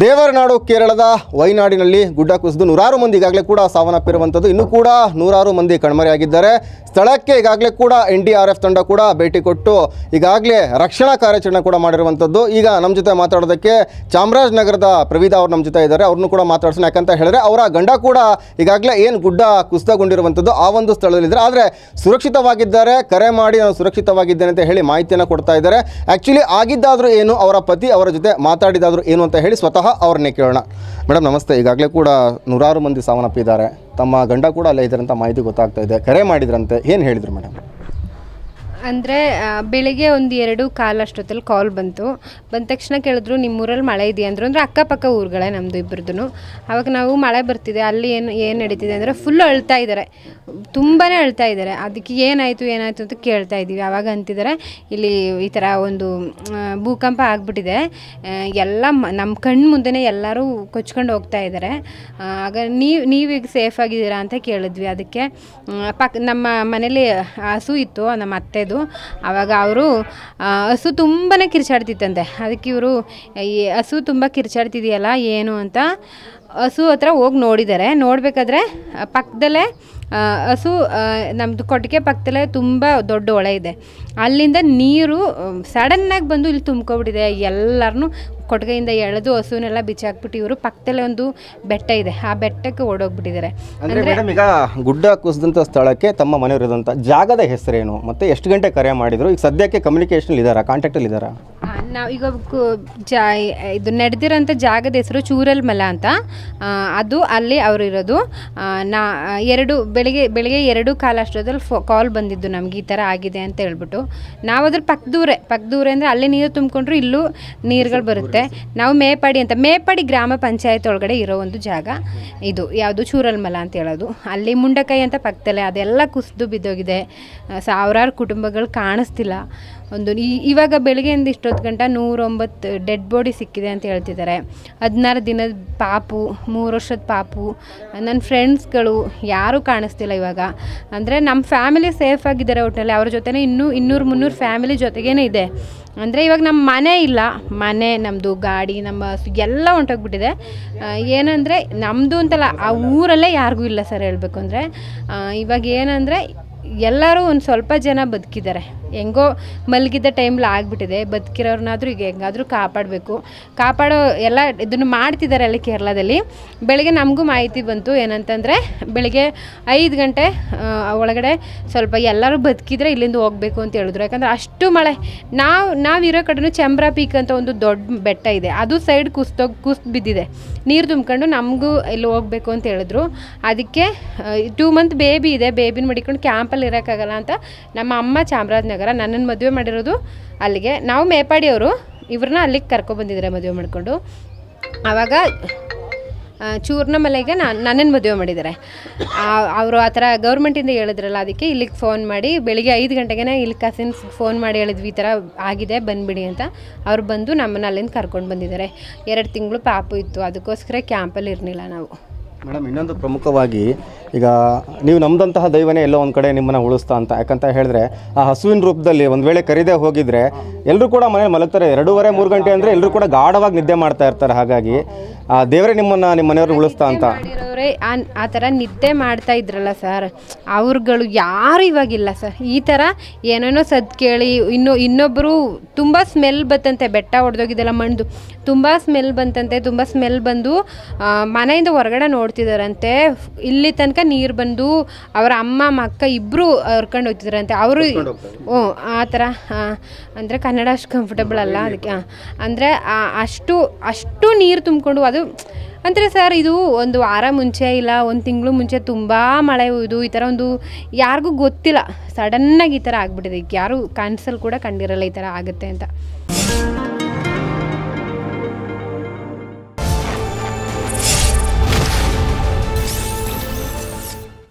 ದೇವರನಾಡು ಕೇರಳದ ವೈನಾಡಿನಲ್ಲಿ ಗುಡ್ಡ ಕುಸಿದು ನೂರಾರು ಮಂದಿ ಈಗಾಗಲೇ ಕೂಡ ಸಾವನ್ನಪ್ಪಿರುವಂಥದ್ದು. ಇನ್ನೂ ಕೂಡ ನೂರಾರು ಮಂದಿ ಕಣ್ಮರೆಯಾಗಿದ್ದಾರೆ. ಸ್ಥಳಕ್ಕೆ ಈಗಾಗಲೇ ಕೂಡ NDRF ತಂಡ ಕೂಡ ಭೇಟಿ ಕೊಟ್ಟು ಈಗಾಗಲೇ ರಕ್ಷಣಾ ಕಾರ್ಯಾಚರಣೆ ಕೂಡ ಮಾಡಿರುವಂಥದ್ದು. ಈಗ ನಮ್ಮ ಜೊತೆ ಮಾತಾಡೋದಕ್ಕೆ ಚಾಮರಾಜನಗರದ ಪ್ರವೀದಾ ಅವರು ನಮ್ಮ ಜೊತೆ ಇದ್ದಾರೆ. ಅವ್ರನ್ನೂ ಕೂಡ ಮಾತಾಡ್ಸೋಣ. ಯಾಕಂತ ಹೇಳಿದ್ರೆ ಅವರ ಗಂಡ ಕೂಡ ಈಗಾಗಲೇ ಏನು ಗುಡ್ಡ ಕುಸಿತಗೊಂಡಿರುವಂಥದ್ದು ಆ ಒಂದು ಸ್ಥಳದಲ್ಲಿದ್ದಾರೆ. ಆದರೆ ಸುರಕ್ಷಿತವಾಗಿದ್ದಾರೆ. ಕರೆ ಮಾಡಿ ನಾನು ಸುರಕ್ಷಿತವಾಗಿದ್ದೇನೆ ಅಂತ ಹೇಳಿ ಮಾಹಿತಿಯನ್ನು ಕೊಡ್ತಾ ಇದ್ದಾರೆ. ಆ್ಯಕ್ಚುಲಿ ಆಗಿದ್ದಾದರೂ ಏನು, ಅವರ ಪತಿ ಅವರ ಜೊತೆ ಮಾತಾಡಿದಾದರೂ ಏನು ಅಂತ ಹೇಳಿ ಸ್ವತಃ ಅವ್ರನ್ನೇ ಕೇಳೋಣ. ಮೇಡಮ್ ನಮಸ್ತೆ. ಈಗಾಗಲೇ ಕೂಡ ನೂರಾರು ಮಂದಿ ಸಾವನ್ನಪ್ಪಿದ್ದಾರೆ. ತಮ್ಮ ಗಂಡ ಕೂಡ ಅಲ್ಲೇ ಇದ್ದಾರೆ ಅಂತ ಮಾಹಿತಿ ಗೊತ್ತಾಗ್ತಾ ಇದೆ. ಕರೆ ಮಾಡಿದ್ರಂತೆ, ಏನು ಹೇಳಿದ್ರು ಮೇಡಮ್? ಅಂದರೆ ಬೆಳಿಗ್ಗೆ 1-2 ಅಷ್ಟೊತ್ತಲ್ಲಿ ಕಾಲ್ ಬಂದ ತಕ್ಷಣ ಕೇಳಿದ್ರು ನಿಮ್ಮೂರಲ್ಲಿ ಮಳೆ ಇದೆಯಾ ಅಂದರು. ಅಂದರೆ ಅಕ್ಕಪಕ್ಕ ಊರುಗಳೇ ನಮ್ಮದು ಇಬ್ಬರದ್ದು. ಆವಾಗ ನಾವು ಮಳೆ ಬರ್ತಿದೆ ಅಲ್ಲಿ ಏನು ನಡೀತಿದೆ ಅಂದರೆ ಫುಲ್ ಅಳ್ತಾ ಇದ್ದಾರೆ, ತುಂಬಾ ಅಳ್ತಾ ಇದ್ದಾರೆ. ಅದಕ್ಕೆ ಏನಾಯಿತು ಅಂತ ಕೇಳ್ತಾ ಇದ್ದೀವಿ. ಆವಾಗ ಅಂತಿದ್ದಾರೆ ಇಲ್ಲಿ ಈ ಥರ ಒಂದು ಭೂಕಂಪ ಆಗಿಬಿಟ್ಟಿದೆ, ಎಲ್ಲ ನಮ್ಮ ಕಣ್ಣು ಮುಂದೆನೇ ಎಲ್ಲರೂ ಕೊಚ್ಕೊಂಡು ಹೋಗ್ತಾ ಇದ್ದಾರೆ. ಆಗ ನೀವೀಗ ಸೇಫ್ ಆಗಿದ್ದೀರಾ ಅಂತ ಕೇಳಿದ್ವಿ. ಅದಕ್ಕೆ ನಮ್ಮ ಮನೇಲಿ ಹಸು ಇತ್ತು, ನಮ್ಮ ಅತ್ತೆದು. ಆವಾಗ ಅವರು ಹಸು ತುಂಬಾ ಕಿರ್ಚಾಡ್ತಿತ್ತಂತೆ. ಅದಕ್ಕೆ ಇವರು ಈ ಹಸು ತುಂಬ ಕಿರ್ಚಾಡ್ತಿದೆಯಲ್ಲ ಏನು ಅಂತ ಹಸು ಹತ್ರ ಹೋಗಿ ನೋಡಿದ್ದಾರೆ. ನೋಡಬೇಕಾದ್ರೆ ಪಕ್ಕದಲ್ಲೇ ಹಸು ನಮ್ಮದು ಕೊಟ್ಟಿಗೆ ಪಕ್ಕದಲ್ಲೇ ತುಂಬ ದೊಡ್ಡ ಹೊಳೆ ಇದೆ. ಅಲ್ಲಿಂದ ನೀರು ಸಡನ್ನಾಗಿ ಬಂದು ಇಲ್ಲಿ ತುಂಬ್ಕೊಬಿಟ್ಟಿದೆ. ಎಲ್ಲರನ್ನೂ ಕೊಟ್ಟಿಗೆಯಿಂದ ಎಳೆದು ಹಸುನೆಲ್ಲ ಬಿಚ್ಚಾಕ್ಬಿಟ್ಟು ಇವರು ಪಕ್ಕದಲ್ಲೇ ಒಂದು ಬೆಟ್ಟ ಇದೆ, ಆ ಬೆಟ್ಟಕ್ಕೆ ಓಡೋಗ್ಬಿಟ್ಟಿದ್ದಾರೆ. ಅಂದರೆ ಮೇಡಮ್ ಈಗ ಗುಡ್ಡ ಕುಸಿದಂಥ ಸ್ಥಳಕ್ಕೆ ತಮ್ಮ ಮನೆಯವರಿದಂಥ ಜಾಗದ ಹೆಸರೇನು ಮತ್ತು ಎಷ್ಟು ಗಂಟೆ ಕರೆ ಮಾಡಿದ್ರು? ಈಗ ಸದ್ಯಕ್ಕೆ ಕಮ್ಯುನಿಕೇಷನ್ ಇದ್ದಾರಾ, ಕಾಂಟ್ಯಾಕ್ಟಲ್ಲಿ ಇದ್ದಾರಾ? ನಾವು ಈಗ ಇದು ನಡೆದಿರೋಂಥ ಜಾಗದ ಹೆಸರು ಚೂರಲ್ಮಲ ಅಂತ. ಅದು ಅಲ್ಲಿ ಅವರು ಇರೋದು. ಬೆಳಿಗ್ಗೆ 2 ಅಷ್ಟೊತ್ತಲ್ಲಿ ಕಾಲ್ ಬಂದಿದ್ದು ನಮ್ಗೆ ಈ ಥರ ಆಗಿದೆ ಅಂತ ಹೇಳ್ಬಿಟ್ಟು. ನಾವು ಅದ್ರ ಪಕ್ಕದೂರೇ ಅಂದರೆ ಅಲ್ಲಿ ನೀರು ತುಂಬಿಕೊಂಡ್ರು ಇಲ್ಲೂ ನೀರುಗಳು ಬರುತ್ತೆ. ನಾವು ಮೇಪಾಡಿ ಗ್ರಾಮ ಪಂಚಾಯತ್ ಒಳಗಡೆ ಇರೋ ಒಂದು ಜಾಗ ಇದು, ಯಾವುದು ಚೂರಲ್ಮಲ ಅಂತ ಹೇಳೋದು. ಅಲ್ಲಿ ಮುಂಡಕೈ ಅಂತ ಪಕ್ಕದಲ್ಲೇ ಅದೆಲ್ಲ ಕುಸಿದು ಬಿದ್ದೋಗಿದೆ. ಸಾವಿರಾರು ಕುಟುಂಬಗಳು ಕಾಣಿಸ್ತಿಲ್ಲ. ಇವಾಗ ಬೆಳಗ್ಗೆಯಿಂದ ಇಷ್ಟೊತ್ತು ಗಂಟೆ 109 ಡೆಡ್ ಬಾಡಿ ಸಿಕ್ಕಿದೆ ಅಂತ ಹೇಳ್ತಿದ್ದಾರೆ. 16 ದಿನದ ಪಾಪು, 3 ವರ್ಷದ ಪಾಪು, ನನ್ನ ಫ್ರೆಂಡ್ಸ್ಗಳು ಯಾರೂ ಕಾಣಿಸ್ತಿಲ್ಲ ಇವಾಗ. ಅಂದರೆ ನಮ್ಮ ಫ್ಯಾಮಿಲಿ ಸೇಫ್ ಆಗಿದ್ದಾರೆ ಒಟ್ಟಿನಲ್ಲಿ. ಅವ್ರ ಜೊತೆನೇ ಇನ್ನೂ 200-300 ಫ್ಯಾಮಿಲಿ ಜೊತೆಗೇನೆ ಇದೆ. ಅಂದರೆ ಇವಾಗ ನಮ್ಮ ಮನೆ ಇಲ್ಲ, ನಮ್ಮದು ಗಾಡಿ ನಮ್ಮ ಎಲ್ಲ ಹೊಂಟೋಗ್ಬಿಟ್ಟಿದೆ. ಏನಂದರೆ ನಮ್ಮದು ಅಂತಲ್ಲ, ಆ ಊರಲ್ಲೇ ಯಾರಿಗೂ ಇಲ್ಲ ಸರ್ ಹೇಳಬೇಕು ಅಂದರೆ. ಇವಾಗ ಏನಂದರೆ ಎಲ್ಲರೂ ಒಂದು ಸ್ವಲ್ಪ ಜನ ಬದುಕಿದ್ದಾರೆ, ಹೆಂಗೋ ಮಲಗಿದ್ದ ಟೈಮ್ಲಿ ಆಗಿಬಿಟ್ಟಿದೆ. ಬದುಕಿರೋರ್ನಾದರೂ ಈಗ ಹೆಂಗಾದರೂ ಕಾಪಾಡೋ ಎಲ್ಲ ಇದನ್ನು ಮಾಡ್ತಿದ್ದಾರೆ ಅಲ್ಲಿ ಕೇರಳದಲ್ಲಿ. ಬೆಳಗ್ಗೆ ನಮಗೂ ಮಾಹಿತಿ ಬಂತು ಏನಂತಂದರೆ ಬೆಳಗ್ಗೆ 5 ಗಂಟೆ ಒಳಗಡೆ ಸ್ವಲ್ಪ ಎಲ್ಲರೂ ಬದುಕಿದ್ರೆ ಇಲ್ಲಿಂದ ಹೋಗಬೇಕು ಅಂತ ಹೇಳಿದ್ರು. ಯಾಕಂದರೆ ಅಷ್ಟು ಮಳೆ. ನಾವಿರೋ ಕಡೆನೂ ಚಂಬ್ರಾ ಪೀಕ್ ಅಂತ ಒಂದು ದೊಡ್ಡ ಬೆಟ್ಟ ಇದೆ, ಅದು ಸೈಡ್ ಕುಸ್ದು ಬಿದ್ದಿದೆ. ನೀರು ತುಂಬ್ಕೊಂಡು ನಮಗೂ ಇಲ್ಲಿ ಹೋಗಬೇಕು ಅಂತ ಹೇಳಿದ್ರು. ಅದಕ್ಕೆ 2 ಮಂತ್ ಬೇಬಿ ಇದೆ, ಬೇಬಿನ ಮಡಿಕೊಂಡು ಕ್ಯಾಂಪಲ್ಲಿ ಇರೋಕ್ಕಾಗಲ್ಲ ಅಂತ ನಮ್ಮ ಅಮ್ಮ ಚಾಮರಾಜನಗರ, ನನ್ನನ್ನು ಮದುವೆ ಮಾಡಿರೋದು ಅಲ್ಲಿಗೆ. ನಾವು ಮೇಪಾಡಿಯವರು, ಇವ್ರನ್ನ ಅಲ್ಲಿಗೆ ಕರ್ಕೊಬಂದಿದ್ದಾರೆ ಮದುವೆ ಮಾಡಿಕೊಂಡು. ಆವಾಗ ಚೂರ್ಣಮಲೆಗೆ ನನ್ನನ್ನು ಮದುವೆ ಮಾಡಿದ್ದಾರೆ. ಅವರು ಆ ಥರ ಗೌರ್ಮೆಂಟಿಂದ ಹೇಳಿದ್ರಲ್ಲ, ಅದಕ್ಕೆ ಇಲ್ಲಿಗೆ ಫೋನ್ ಮಾಡಿ ಬೆಳಿಗ್ಗೆ 5 ಗಂಟೆಗೆ ಇಲ್ಲಿ ಕಸಿನ್ಸ್ ಫೋನ್ ಮಾಡಿ ಹೇಳಿದ್ವಿ ಈ ಥರ ಆಗಿದೆ ಬಂದುಬಿಡಿ ಅಂತ. ಅವ್ರು ಬಂದು ನಮ್ಮನ್ನು ಅಲ್ಲಿಂದ ಕರ್ಕೊಂಡು ಬಂದಿದ್ದಾರೆ. 2 ತಿಂಗಳು ಪಾಪು ಇತ್ತು, ಅದಕ್ಕೋಸ್ಕರ ಕ್ಯಾಂಪಲ್ಲಿ ಇರಲಿಲ್ಲ ನಾವು. ಮೇಡಮ್ ಇನ್ನೊಂದು ಪ್ರಮುಖವಾಗಿ ಈಗ ನೀವು ನಮ್ಮದಂತಹ ದೈವನೇ ಎಲ್ಲೋ ಒಂದು ಕಡೆ ನಿಮ್ಮನ್ನು ಉಳಿಸ್ತಾ ಅಂತ. ಯಾಕಂತ ಹೇಳಿದ್ರೆ ಆ ಹಸುವಿನ ರೂಪದಲ್ಲಿ ಒಂದು ವೇಳೆ ಕರೀದೇ ಹೋಗಿದ್ರೆ ಎಲ್ಲರೂ ಕೂಡ ಮನೇಲಿ ಮಲಗ್ತಾರೆ. 2-3 ಗಂಟೆ ಅಂದರೆ ಎಲ್ಲರೂ ಕೂಡ ಗಾಢವಾಗಿ ನಿದ್ದೆ ಮಾಡ್ತಾ ಇರ್ತಾರೆ. ಹಾಗಾಗಿ ಆ ದೇವರೇ ನಿಮ್ಮ ಮನೆಯವ್ರನ್ನ ಉಳಿಸ್ತಾ ಅಂತ. ಆ ಥರ ನಿದ್ದೆ ಮಾಡ್ತಾ ಇದ್ರಲ್ಲ ಸರ್, ಅವ್ರುಗಳು ಯಾರು ಇವಾಗಿಲ್ಲ ಸರ್. ಈ ಥರ ಏನೇನೋ ಸದ್ದು ಕೇಳಿ ಇನ್ನೊಬ್ಬರು ತುಂಬ ಸ್ಮೆಲ್ ಬಂತಂತೆ, ಬೆಟ್ಟ ಹೊಡೆದೋಗಿದ್ದೆಲ್ಲ ಮಣ್ಣು ತುಂಬ ಸ್ಮೆಲ್ ಬಂತಂತೆ. ತುಂಬ ಸ್ಮೆಲ್ ಬಂದು ಮನೆಯಿಂದ ಹೊರಗಡೆ ನೋಡ್ತಿದ್ದಾರಂತೆ. ಇಲ್ಲಿ ತನಕ ನೀರು ಬಂದು ಅವರ ಅಮ್ಮ ಅಕ್ಕ ಇಬ್ಬರು ಹರ್ಕೊಂಡು ಹೋಗ್ತಿದ್ದಾರಂತೆ. ಅವರು ಆ ಥರ ಅಂದರೆ ಕನ್ನಡ ಅಷ್ಟು ಕಂಫರ್ಟಬಲ್ ಅಲ್ಲ ಅದಕ್ಕೆ. ಅಂದರೆ ಅಷ್ಟು ನೀರು ತುಂಬಿಕೊಂಡು ಅದು ಅಂದರೆ ಸರ್ ಇದು 1 ವಾರ ಮುಂಚೆ ಇಲ್ಲ 1 ತಿಂಗಳು ಮುಂಚೆ ತುಂಬ ಮಳೆ ಹುಯ್ದು ಈ ಥರ ಒಂದು ಯಾರಿಗೂ ಗೊತ್ತಿಲ್ಲ, ಸಡನ್ನಾಗಿ ಈ ಥರ ಆಗಿಬಿಟ್ಟಿದೆ. ಯಾರೂ ಕನಸಲ್ಲಿ ಕೂಡ ಕಂಡಿರಲ್ಲ ಈ ಥರ ಆಗುತ್ತೆ ಅಂತ.